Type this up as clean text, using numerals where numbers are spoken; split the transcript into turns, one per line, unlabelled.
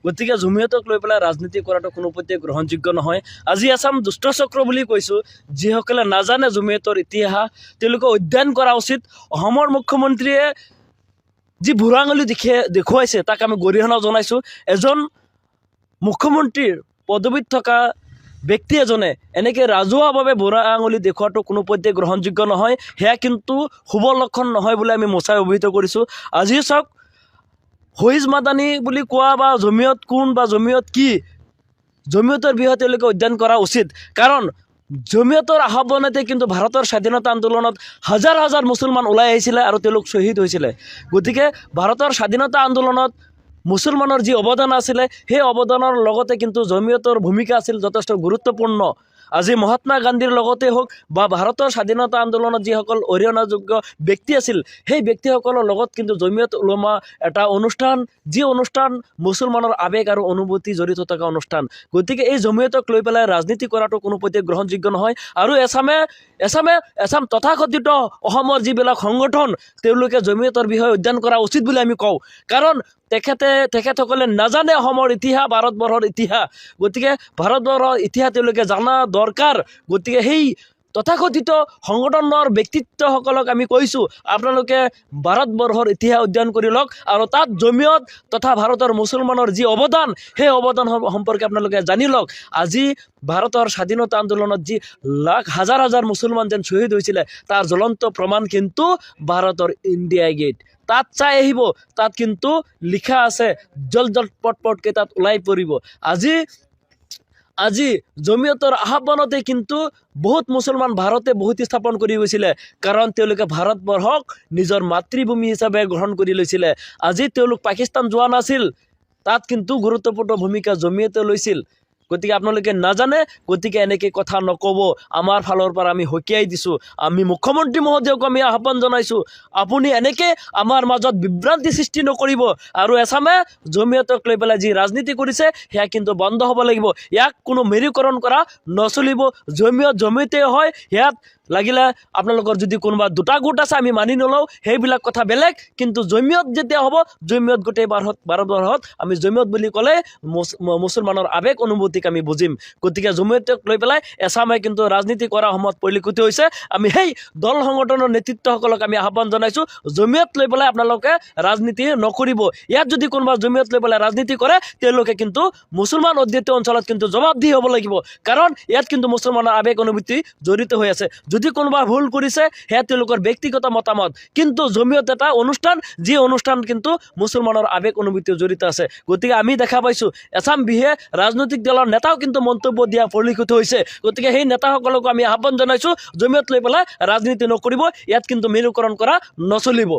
গতিকে জমিয়তক লৈ পেলাই ৰাজনীতি কৰাটো কোনোপধ্যে গ্ৰহণযোগ্য নহয়। আজি এচাম দুষ্টচক্ৰ বুলি কৈছোঁ, যিসকলে নাজানে জমিয়তৰ ইতিহাস, তেওঁলোকে অধ্যয়ন কৰা উচিত। অসমৰ মুখ্যমন্ত্ৰীয়ে যি বুঢ়া আঙুলি দেখুৱাইছে তাক আমি গৰিহণা জনাইছোঁ। এজন মুখ্যমন্ত্ৰীৰ পদবীত থকা ব্যক্তি এজনে এনেকৈ ৰাজহুৱাভাৱে বুঢ়া আঙুলি দেখুৱাটো কোনোপধ্যে গ্ৰহণযোগ্য নহয়। সেয়া কিন্তু শুভ লক্ষণ নহয় বুলি আমি মোচাই অভিহিত কৰিছোঁ। আজি চাওক, ফৈজ মাদানী বুলি কোৱা বা জমিয়ত কোন বা জমিয়ত কি, জমিয়তৰ বিষয়ে তেওঁলোকে অধ্যয়ন কৰা উচিত। কাৰণ জমিয়তৰ আহ্বানতে কিন্তু ভাৰতৰ স্বাধীনতা আন্দোলনত হাজাৰ হাজাৰ মুছলমান ওলাই আহিছিলে আৰু তেওঁলোক শ্বহীদ হৈছিলে। গতিকে ভাৰতৰ স্বাধীনতা আন্দোলনত মুছলমানৰ যি অৱদান আছিলে, সেই অৱদানৰ লগতে কিন্তু জমিয়তৰ ভূমিকা আছিল যথেষ্ট গুৰুত্বপূৰ্ণ। আজি মহাত্মা গান্ধীৰ লগতে হওক বা ভাৰতৰ স্বাধীনতা আন্দোলনত যিসকল অৰিহণাযোগ্য ব্যক্তি আছিল, সেই ব্যক্তিসকলৰ লগত কিন্তু জমিয়ত উলমা এটা অনুষ্ঠান, যি অনুষ্ঠান মুছলমানৰ আৱেগ আৰু অনুভূতি জড়িত থকা অনুষ্ঠান। গতিকে এই জমিয়তক লৈ পেলাই ৰাজনীতি কৰাটো কোনোপধ্যে গ্ৰহণযোগ্য নহয়। আৰু এছাম তথাকথিত অসমৰ যিবিলাক সংগঠন, তেওঁলোকে জমিয়তৰ বিষয়ে অধ্যয়ন কৰা উচিত বুলি আমি কওঁ। কাৰণ তেখেতসকলে নাজানে অসমৰ ইতিহাস, ভাৰতবৰ্ষৰ ইতিহাস। গতিকে ভাৰতবৰ্ষৰ ইতিহাস তেওঁলোকে জনা দৰকাৰ। গতিকে সেই তথাকথিত সংগঠনৰ ব্যক্তিত্বসকলক আমি কৈছোঁ, আপোনালোকে ভাৰতবৰ্ষৰ ইতিহাস অধ্যয়ন কৰি লওক আৰু তাত জমিয়ত তথা ভাৰতৰ মুছলমানৰ যি অৱদান, সেই অৱদান সম্পৰ্কে আপোনালোকে জানি লওক। আজি ভাৰতৰ স্বাধীনতা আন্দোলনত যি হাজাৰ হাজাৰ মুছলমান যেন শ্বহীদ হৈছিলে, তাৰ জ্বলন্ত প্ৰমাণ কিন্তু ভাৰতৰ ইণ্ডিয়া গেট। তাত চাই আহিব, তাত কিন্তু লিখা আছে, জল পটকে তাত ওলাই পৰিব। আজি জমিয়তৰ আহ্বানতে কিন্তু বহুত মুছলমান ভাৰতে বহুত স্থাপন কৰি গৈছিলে, কাৰণ তেওঁলোকে ভাৰতবৰ্ষক নিজৰ মাতৃভূমি হিচাপে গ্ৰহণ কৰি লৈছিলে। আজি তেওঁলোক পাকিস্তান যোৱা নাছিল, তাত কিন্তু গুৰুত্বপূৰ্ণ ভূমিকা জমিয়তে লৈছিল। গতিকে আপোনালোকে নাজানে, গতিকে এনেকৈ কথা নক'ব। আমাৰ ফালৰ পৰা আমি সকীয়াই দিছোঁ। আমি মুখ্যমন্ত্ৰী মহোদয়ক আমি আহ্বান জনাইছোঁ, আপুনি এনেকৈ আমাৰ মাজত বিভ্ৰান্তি সৃষ্টি নকৰিব। আৰু এছামে জমিয়তক লৈ পেলাই যি ৰাজনীতি কৰিছে, সেয়া কিন্তু বন্ধ হ'ব লাগিব। ইয়াক কোনো মেৰুকৰণ কৰা নচলিব। জমিয়তে হয়, সেয়াত লাগিলে আপোনালোকৰ যদি কোনোবা দুটা গোট আছে আমি মানি নলওঁ, সেইবিলাক কথা বেলেগ। কিন্তু জমিয়ত যেতিয়া হ'ব, জমিয়ত গোটেই ভাৰতবৰ্ষত আমি জমিয়ত বুলি ক'লে মুছলমানৰ আৱেগ অনুভূতিক আমি বুজিম। গতিকে জমিয়তক লৈ পেলাই এছামে কিন্তু ৰাজনীতি কৰাৰ সময়ত পৰিলক্ষিত হৈছে। আমি সেই দল সংগঠনৰ নেতৃত্বসকলক আমি আহ্বান জনাইছোঁ, জমিয়ত লৈ পেলাই আপোনালোকে ৰাজনীতি নকৰিব। ইয়াত যদি কোনোবা জমিয়ত লৈ পেলাই ৰাজনীতি কৰে, তেওঁলোকে কিন্তু মুছলমান অধ্যুষিত অঞ্চলত কিন্তু জবাবদিহি হ'ব লাগিব। কাৰণ ইয়াত কিন্তু মুছলমানৰ আৱেগ অনুভূতি জড়িত হৈ আছে। যদি কোনোবা ভুল কৰিছে, সেয়া তেওঁলোকৰ ব্যক্তিগত মতামত, কিন্তু জমিয়ত এটা অনুষ্ঠান, যি অনুষ্ঠান কিন্তু মুছলমানৰ আৱেগ অনুভূতি জড়িত আছে। গতিকে আমি দেখা পাইছোঁ এছাম বিহে ৰাজনৈতিক দলৰ নেতাও কিন্তু মন্তব্য দিয়া পৰিলক্ষিত হৈছে। গতিকে সেই নেতাসকলকো আমি আহ্বান জনাইছোঁ, জমিয়ত লৈ পেলাই ৰাজনীতি নকৰিব। ইয়াত কিন্তু মেৰুকৰণ কৰা নচলিব।